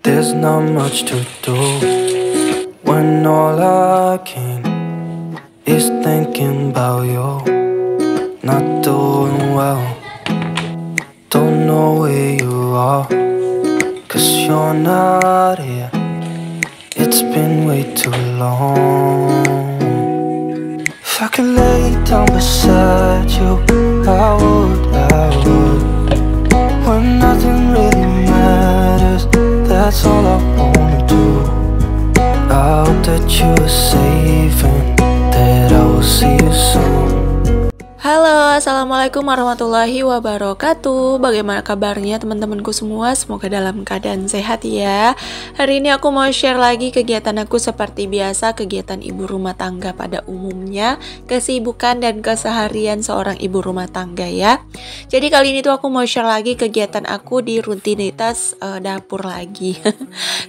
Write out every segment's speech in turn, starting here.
There's not much to do when all I can is thinking about you. Not doing well, don't know where you are, 'cause you're not here. It's been way too long. If I could lay down beside you, I would. When nothing really matters, that's all I wanna do. I hope that you are safe and that I will see you soon. Halo, assalamualaikum warahmatullahi wabarakatuh. Bagaimana kabarnya teman-temanku semua? Semoga dalam keadaan sehat ya. Hari ini aku mau share lagi kegiatan aku seperti biasa, kegiatan ibu rumah tangga pada umumnya, kesibukan dan keseharian seorang ibu rumah tangga ya. Jadi kali ini tuh aku mau share lagi kegiatan aku di rutinitas dapur lagi.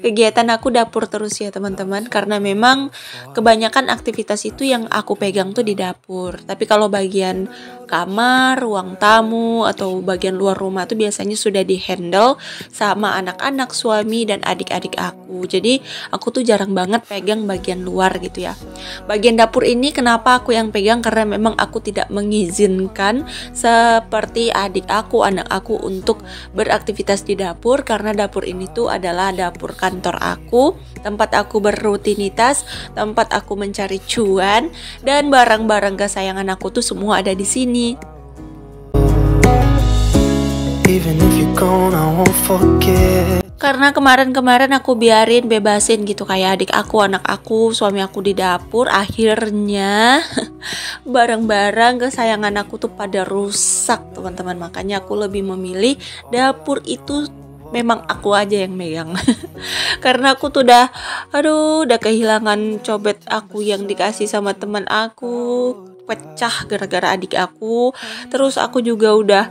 Kegiatan aku dapur terus ya teman-teman, karena memang kebanyakan aktivitas itu yang aku pegang tuh di dapur. Tapi kalau bagian kamar, ruang tamu, atau bagian luar rumah tuh biasanya sudah di-handle sama anak-anak, suami, dan adik-adik aku. Jadi aku tuh jarang banget pegang bagian luar gitu ya. Bagian dapur ini kenapa aku yang pegang? Karena memang aku tidak mengizinkan seperti adik aku, anak aku untuk beraktivitas di dapur, karena dapur ini tuh adalah dapur kantor aku, tempat aku berrutinitas, tempat aku mencari cuan, dan barang-barang kesayangan aku tuh semua ada di sini. Even if you're gone, I won't forget. Karena kemarin aku biarin bebasin gitu kayak adik aku, anak aku, suami aku di dapur, akhirnya barang-barang kesayangan aku tuh pada rusak teman-teman. Makanya aku lebih memilih dapur itu memang aku aja yang megang. Karena aku tuh udah kehilangan cobek aku yang dikasih sama teman aku, pecah gara-gara adik aku. Terus aku juga udah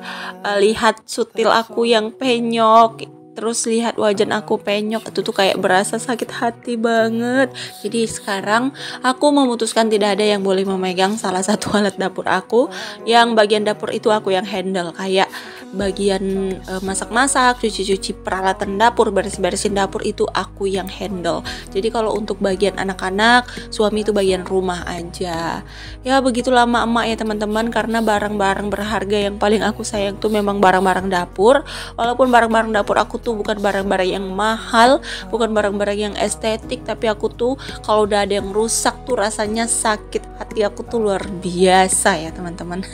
lihat sutil aku yang penyok, terus lihat wajan aku penyok, itu tuh kayak berasa sakit hati banget. Jadi sekarang aku memutuskan tidak ada yang boleh memegang salah satu alat dapur aku. Yang bagian dapur itu aku yang handle, kayak bagian masak-masak, cuci-cuci peralatan dapur, beres-beresin dapur itu aku yang handle. Jadi kalau untuk bagian anak-anak, suami itu bagian rumah aja. Ya begitulah emak-emak ya teman-teman, karena barang-barang berharga yang paling aku sayang tuh memang barang-barang dapur. Walaupun barang-barang dapur aku tuh bukan barang-barang yang mahal, bukan barang-barang yang estetik, tapi aku tuh kalau udah ada yang rusak tuh rasanya sakit hati aku tuh luar biasa ya teman-teman.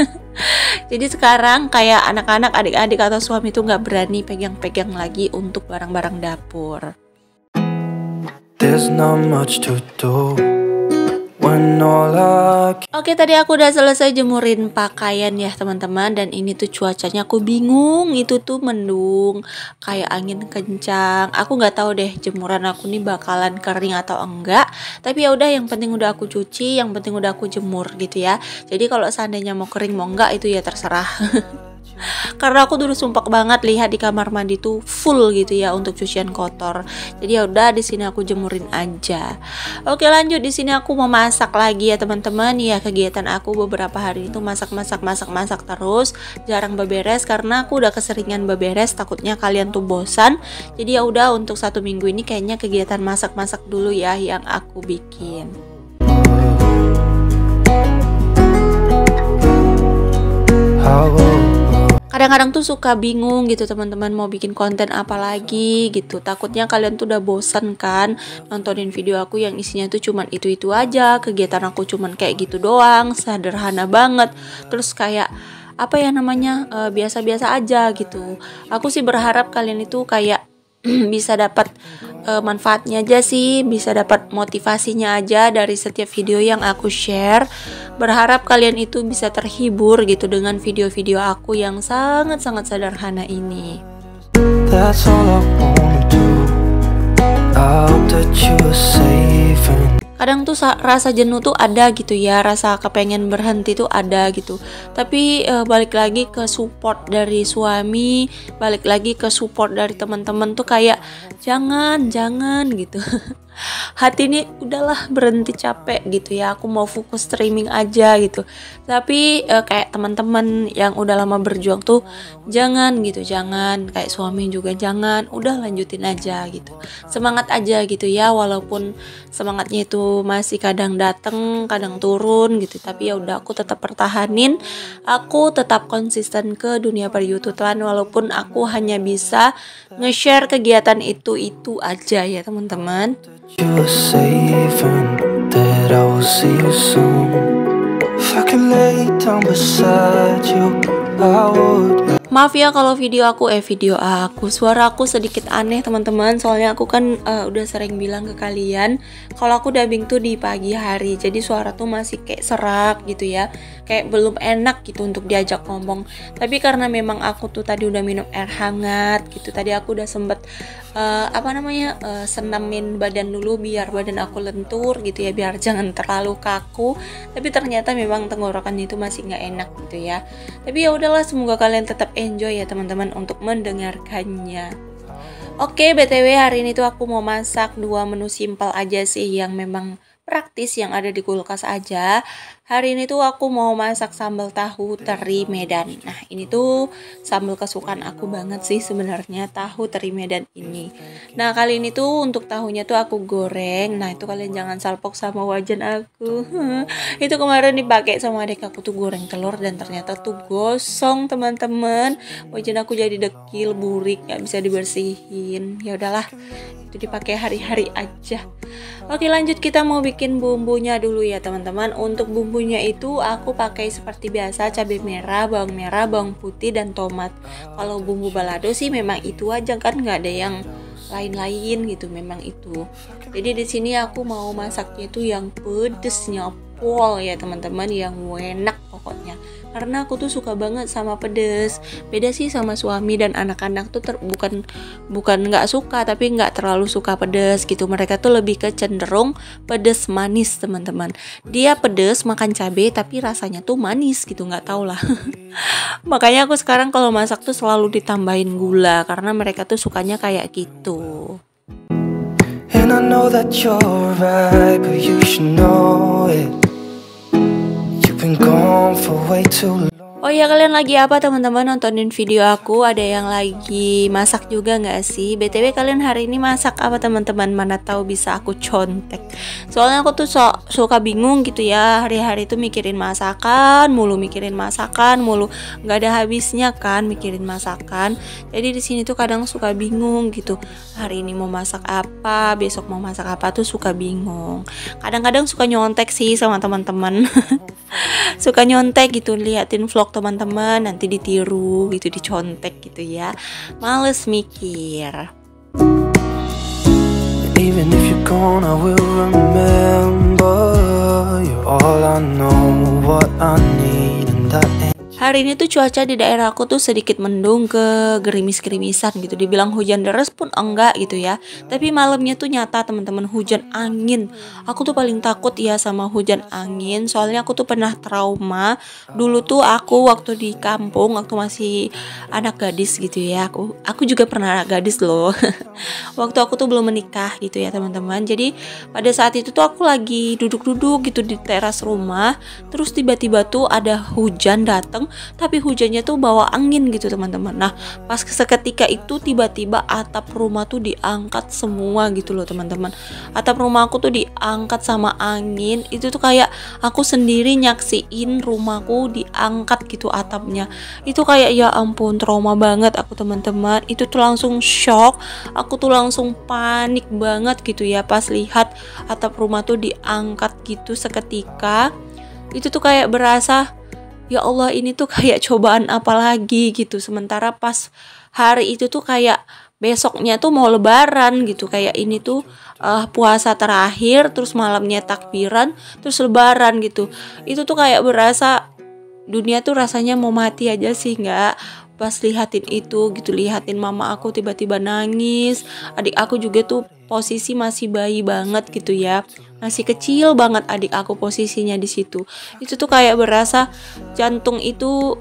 Jadi sekarang kayak anak-anak, adik-adik atau suami tuh nggak berani pegang-pegang lagi untuk barang-barang dapur. There's not much to do when all I can. Oke, tadi aku udah selesai jemurin pakaian ya teman-teman, dan ini tuh cuacanya aku bingung, itu tuh mendung kayak angin kencang. Aku nggak tahu deh jemuran aku nih bakalan kering atau enggak, tapi ya udah, yang penting udah aku cuci, yang penting udah aku jemur gitu ya. Jadi kalau seandainya mau kering mau enggak itu ya terserah. Karena aku dulu sumpah banget lihat di kamar mandi tuh full gitu ya untuk cucian kotor. Jadi ya udah, di sini aku jemurin aja. Oke, lanjut, di sini aku mau masak lagi ya teman-teman. Ya kegiatan aku beberapa hari itu masak terus, jarang beberes karena aku udah keseringan beberes, takutnya kalian tuh bosan. Jadi ya udah, untuk 1 minggu ini kayaknya kegiatan masak dulu ya yang aku bikin. Kadang-kadang tuh suka bingung gitu teman-teman, mau bikin konten apa lagi gitu. Takutnya kalian tuh udah bosan kan nontonin video aku yang isinya tuh cuman itu-itu aja, kegiatan aku cuman kayak gitu doang, sederhana banget. Terus kayak apa ya namanya, biasa-biasa aja gitu. Aku sih berharap kalian itu kayak bisa dapat manfaatnya aja sih, bisa dapat motivasinya aja dari setiap video yang aku share. Berharap kalian itu bisa terhibur gitu dengan video-video aku yang sangat-sangat sederhana ini. That's all I wanna do. I hope that you are safe and Kadang tuh rasa jenuh tuh ada gitu ya, rasa kepengen berhenti tuh ada gitu. Tapi balik lagi ke support dari suami, balik lagi ke support dari teman-teman tuh kayak jangan gitu. hati ini udahlah berhenti capek gitu ya, aku mau fokus streaming aja gitu. Tapi kayak teman-teman yang udah lama berjuang tuh jangan gitu, jangan, kayak suami juga jangan, udah lanjutin aja gitu, semangat aja gitu ya, walaupun semangatnya itu masih kadang dateng kadang turun gitu, tapi ya udah aku tetap pertahanin, aku tetap konsisten ke dunia per YouTubean walaupun aku hanya bisa nge-share kegiatan itu aja ya teman-teman. You were safe and that I will see you soon. If I could lay down beside you, I would. Maaf ya kalau video aku suara aku sedikit aneh teman-teman, soalnya aku kan udah sering bilang ke kalian kalau aku dubbing tuh di pagi hari, jadi suara tuh masih kayak serak gitu ya, kayak belum enak gitu untuk diajak ngomong. Tapi karena memang aku tuh tadi udah minum air hangat gitu, tadi aku udah sempet senamin badan dulu biar badan aku lentur gitu ya, biar jangan terlalu kaku. Tapi ternyata memang tenggorokan itu masih nggak enak gitu ya. Tapi ya udahlah, semoga kalian tetap enjoy ya teman-teman untuk mendengarkannya. Oke, BTW hari ini tuh aku mau masak 2 menu simpel aja sih yang memang praktis yang ada di kulkas aja. Hari ini tuh aku mau masak sambal tahu teri Medan. Nah, ini tuh sambal kesukaan aku banget sih sebenarnya, tahu teri Medan ini. Nah, kali ini tuh untuk tahunya tuh aku goreng. Nah, itu kalian jangan salpok sama wajan aku. Itu kemarin dipakai sama adik aku tuh goreng telur dan ternyata tuh gosong teman-teman. Wajan aku jadi dekil, burik, nggak bisa dibersihin. Ya udahlah, itu dipakai hari-hari aja. Oke, lanjut, kita mau bikin bumbunya dulu ya teman-teman. Untuk bumbunya itu aku pakai seperti biasa, cabai merah, bawang putih, dan tomat. Kalau bumbu balado sih memang itu aja kan, nggak ada yang lain-lain gitu, memang itu. Jadi di sini aku mau masaknya itu yang pedesnya pol ya teman-teman, yang enak pokoknya. Karena aku tuh suka banget sama pedes. Beda sih sama suami dan anak-anak tuh bukan nggak suka, tapi nggak terlalu suka pedes gitu. Mereka tuh lebih ke cenderung pedes manis teman-teman. Dia pedes makan cabai tapi rasanya tuh manis gitu, nggak tau lah. Makanya aku sekarang kalau masak tuh selalu ditambahin gula karena mereka tuh sukanya kayak gitu. And I know that you're right, but you should know it. You've been gone for way too long. Oh ya, kalian lagi apa teman-teman nontonin video aku? Ada yang lagi masak juga nggak sih? BTW kalian hari ini masak apa teman-teman? Mana tahu bisa aku contek. Soalnya aku tuh suka bingung gitu ya, hari-hari tuh mikirin masakan mulu, nggak ada habisnya kan mikirin masakan. Jadi di sini tuh kadang suka bingung gitu. Hari ini mau masak apa, besok mau masak apa tuh suka bingung. Kadang-kadang suka nyontek sih sama teman-teman. Suka nyontek gitu, liatin vlog teman-teman nanti ditiru gitu, dicontek gitu ya. Males mikir. Even if you're gone, I will remember. You're all I know, what I need, and that ain't. Hari ini tuh cuaca di daerah aku tuh sedikit mendung ke gerimis-gerimisan gitu. Dibilang hujan deras pun enggak gitu ya. Tapi malamnya tuh nyata teman-teman, hujan angin. Aku tuh paling takut ya sama hujan angin. Soalnya aku tuh pernah trauma. Dulu tuh aku waktu di kampung, waktu masih anak gadis gitu ya. Aku juga pernah anak gadis loh. Waktu aku tuh belum menikah gitu ya teman-teman. Jadi pada saat itu tuh aku lagi duduk-duduk gitu di teras rumah. Terus tiba-tiba tuh ada hujan datang. Tapi hujannya tuh bawa angin gitu teman-teman. Nah, pas seketika itu tiba-tiba atap rumah tuh diangkat semua gitu loh teman-teman. Atap rumah aku tuh diangkat sama angin. Itu tuh kayak aku sendiri nyaksiin rumahku diangkat gitu atapnya. Itu kayak ya ampun, trauma banget aku teman-teman. Itu tuh langsung shock. Aku tuh langsung panik banget gitu ya pas lihat atap rumah tuh diangkat gitu seketika. Itu tuh kayak berasa, ya Allah, ini tuh kayak cobaan apa lagi gitu. Sementara pas hari itu tuh kayak besoknya tuh mau lebaran gitu. Kayak ini tuh puasa terakhir, terus malamnya takbiran, terus lebaran gitu. Itu tuh kayak berasa dunia tuh rasanya mau mati aja sih, nggak? Pas lihatin itu gitu, lihatin mama aku tiba-tiba nangis, adik aku juga tuh posisi masih bayi banget gitu ya, masih kecil banget adik aku posisinya di situ. Itu tuh kayak berasa jantung itu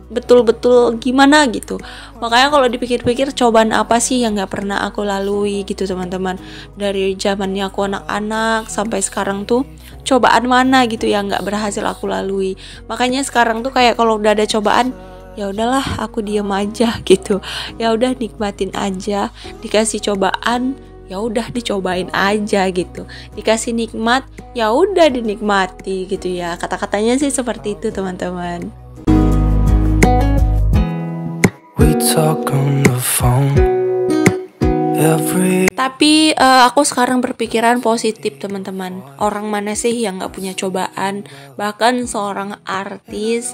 betul-betul gimana gitu. Makanya kalau dipikir-pikir cobaan apa sih yang nggak pernah aku lalui gitu teman-teman, dari zamannya aku anak-anak sampai sekarang tuh cobaan mana gitu yang nggak berhasil aku lalui. Makanya sekarang tuh kayak kalau udah ada cobaan, ya udahlah aku diem aja gitu, ya udah nikmatin aja. Dikasih cobaan, ya udah dicobain aja gitu. Dikasih nikmat, ya udah dinikmati gitu ya. Kata-katanya sih seperti itu teman-teman. We talk on the phone every. Tapi aku sekarang berpikiran positif teman-teman. Orang mana sih yang gak punya cobaan? Bahkan seorang artis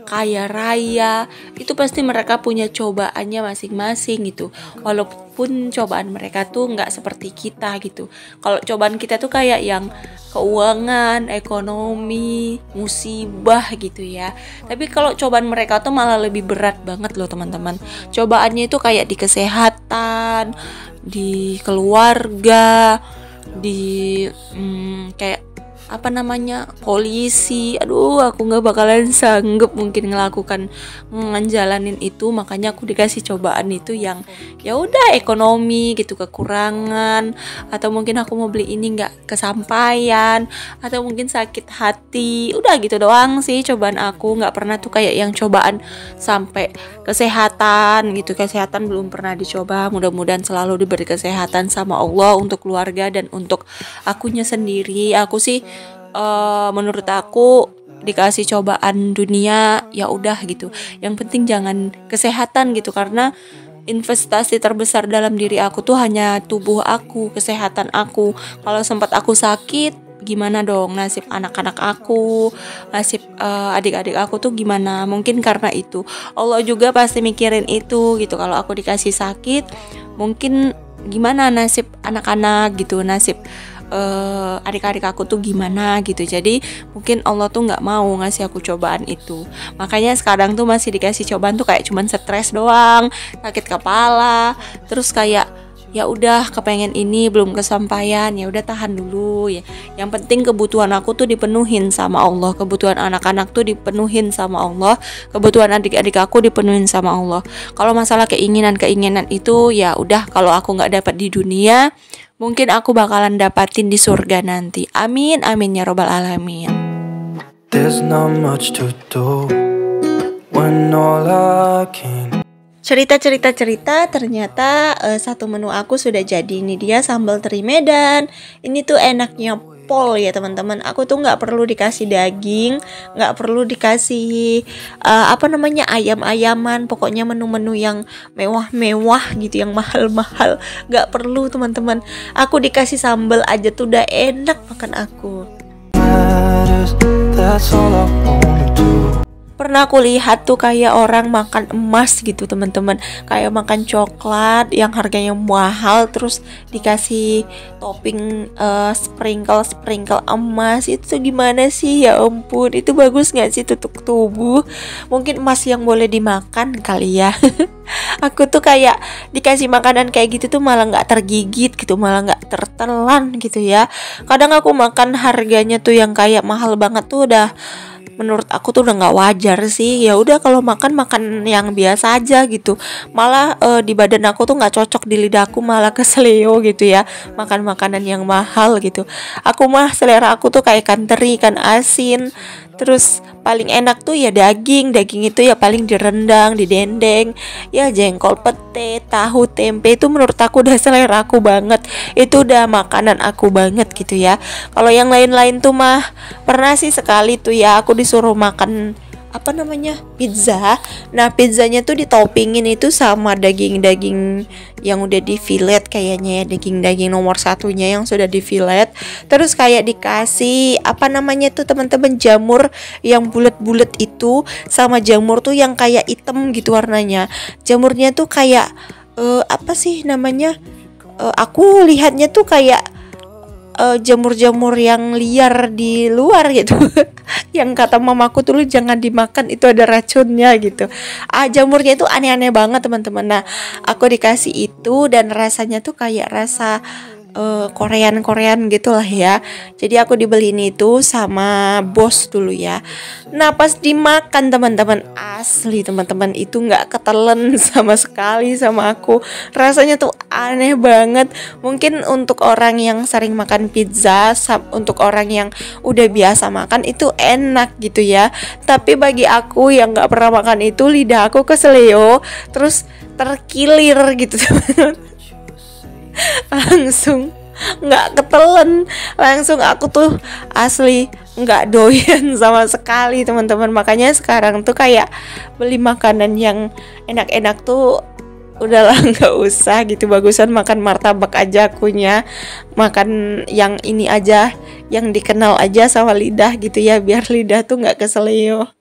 kaya raya itu pasti mereka punya cobaannya masing-masing gitu. Walaupun cobaan mereka tuh gak seperti kita gitu. Kalau cobaan kita tuh kayak yang keuangan, ekonomi, musibah gitu ya. Tapi kalau cobaan mereka tuh malah lebih berat banget loh teman-teman. Cobaannya itu kayak di kesehatan, di keluarga, di kayak apa namanya, polisi. Aduh, aku nggak bakalan sanggup mungkin ngejalanin itu. Makanya aku dikasih cobaan itu yang ya udah ekonomi gitu, kekurangan, atau mungkin aku mau beli ini nggak kesampaian, atau mungkin sakit hati. Udah gitu doang sih cobaan aku. Nggak pernah tuh kayak yang cobaan sampai kesehatan gitu. Kesehatan belum pernah dicoba. Mudah-mudahan selalu diberi kesehatan sama Allah untuk keluarga dan untuk akunya sendiri. Aku sih menurut aku dikasih cobaan dunia ya udah gitu. Yang penting jangan kesehatan gitu, karena investasi terbesar dalam diri aku tuh hanya tubuh aku, kesehatan aku. Kalau sempat aku sakit, gimana dong nasib anak-anak aku, nasib adik-adik aku tuh gimana? Mungkin karena itu Allah juga pasti mikirin itu gitu. Kalau aku dikasih sakit, mungkin gimana nasib anak-anak gitu, nasib adik-adik aku tuh gimana gitu. Jadi mungkin Allah tuh nggak mau ngasih aku cobaan itu. Makanya sekarang tuh masih dikasih cobaan tuh kayak cuman stres doang, sakit kepala, terus kayak ya udah kepengen ini belum kesampaian, ya udah tahan dulu ya. Yang penting kebutuhan aku tuh dipenuhin sama Allah, kebutuhan anak-anak tuh dipenuhin sama Allah, kebutuhan adik-adik aku dipenuhin sama Allah. Kalau masalah keinginan itu ya udah, kalau aku nggak dapat di dunia, mungkin aku bakalan dapatin di surga nanti. Amin, amin ya robbal alamin. There's not much to do when all I can. Cerita ternyata satu menu aku sudah jadi. Ini dia sambal teri Medan. Ini tuh enaknya pol ya teman-teman. Aku tuh nggak perlu dikasih daging, nggak perlu dikasih ayam-ayaman. Pokoknya menu-menu yang mewah-mewah gitu, yang mahal-mahal, nggak perlu teman-teman. Aku dikasih sambal aja tuh udah enak makan aku. That's all I wanna do. Pernah aku lihat tuh kayak orang makan emas gitu teman-teman, kayak makan coklat yang harganya mahal terus dikasih topping sprinkle emas. Itu tuh gimana sih, ya ampun, itu bagus nggak sih untuk tubuh? Mungkin emas yang boleh dimakan kali ya. Aku tuh kayak dikasih makanan kayak gitu tuh malah nggak tergigit gitu, malah nggak tertelan gitu ya. Kadang aku makan harganya tuh yang kayak mahal banget tuh udah, menurut aku tuh udah nggak wajar sih. Ya udah kalau makan yang biasa aja gitu. Malah di badan aku tuh nggak cocok, di lidahku malah keseleo gitu ya, makan makanan yang mahal gitu. Aku mah selera aku tuh kayak ikan teri, ikan asin. Terus paling enak tuh ya daging itu ya paling direndang, didendeng. Ya jengkol, pete, tahu, tempe itu menurut aku udah selera aku banget. Itu udah makanan aku banget gitu ya. Kalau yang lain-lain tuh mah pernah sih sekali tuh ya aku disuruh makan pizza. Nah pizzanya tuh ditoppingin itu sama daging yang udah di fillet kayaknya ya, daging nomor satunya yang sudah di fillet. Terus kayak dikasih tuh teman-teman jamur yang bulat-bulat itu, sama jamur tuh yang kayak hitam gitu warnanya. Jamurnya tuh kayak aku lihatnya tuh kayak jamur-jamur yang liar di luar gitu. Yang kata mamaku dulu jangan dimakan, itu ada racunnya gitu. Jamurnya itu aneh-aneh banget teman-teman. Nah aku dikasih itu dan rasanya tuh kayak rasa Korean gitulah ya. Jadi aku dibeliin itu sama bos dulu ya. Nah pas dimakan teman-teman, asli teman-teman itu nggak ketelen sama sekali sama aku. Rasanya tuh aneh banget. Mungkin untuk orang yang sering makan pizza, untuk orang yang udah biasa makan itu enak gitu ya. Tapi bagi aku yang nggak pernah makan itu, lidah aku keseleo, terus terkilir gitu langsung nggak ketelen, langsung aku tuh asli nggak doyan sama sekali teman-teman. Makanya sekarang tuh kayak beli makanan yang enak-enak tuh udahlah nggak usah gitu, bagusan makan martabak aja akunya, makan yang ini aja, yang dikenal aja sama lidah gitu ya, biar lidah tuh nggak keseleo.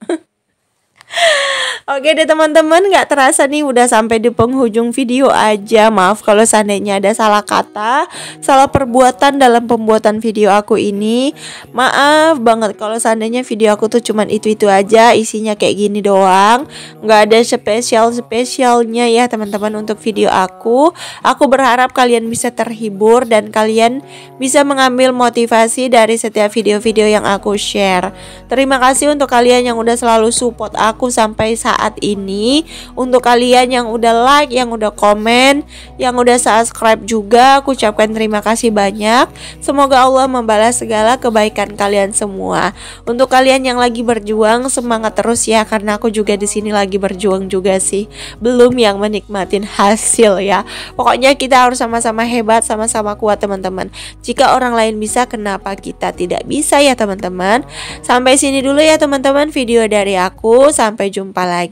Oke deh teman-teman, gak terasa nih udah sampai di penghujung video aja. Maaf kalau seandainya ada salah kata, salah perbuatan dalam pembuatan video aku ini. Maaf banget kalau seandainya video aku tuh cuman itu-itu aja, isinya kayak gini doang, gak ada spesialnya ya teman-teman untuk video aku. Aku berharap kalian bisa terhibur dan kalian bisa mengambil motivasi dari setiap video-video yang aku share. Terima kasih untuk kalian yang udah selalu support aku sampai saat ini. Untuk kalian yang udah like, yang udah komen, yang udah subscribe juga, aku ucapkan terima kasih banyak. Semoga Allah membalas segala kebaikan kalian semua. Untuk kalian yang lagi berjuang, semangat terus ya, karena aku juga di sini lagi berjuang juga sih. Belum yang menikmatin hasil ya. Pokoknya kita harus sama-sama hebat, sama-sama kuat teman-teman. Jika orang lain bisa, kenapa kita tidak bisa ya teman-teman? Sampai sini dulu ya teman-teman video dari aku. Sampai jumpa lagi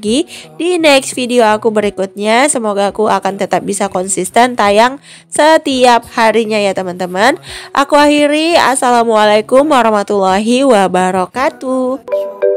di next video aku berikutnya. Semoga aku akan tetap bisa konsisten tayang setiap harinya ya teman-teman. Aku akhiri, assalamualaikum warahmatullahi wabarakatuh.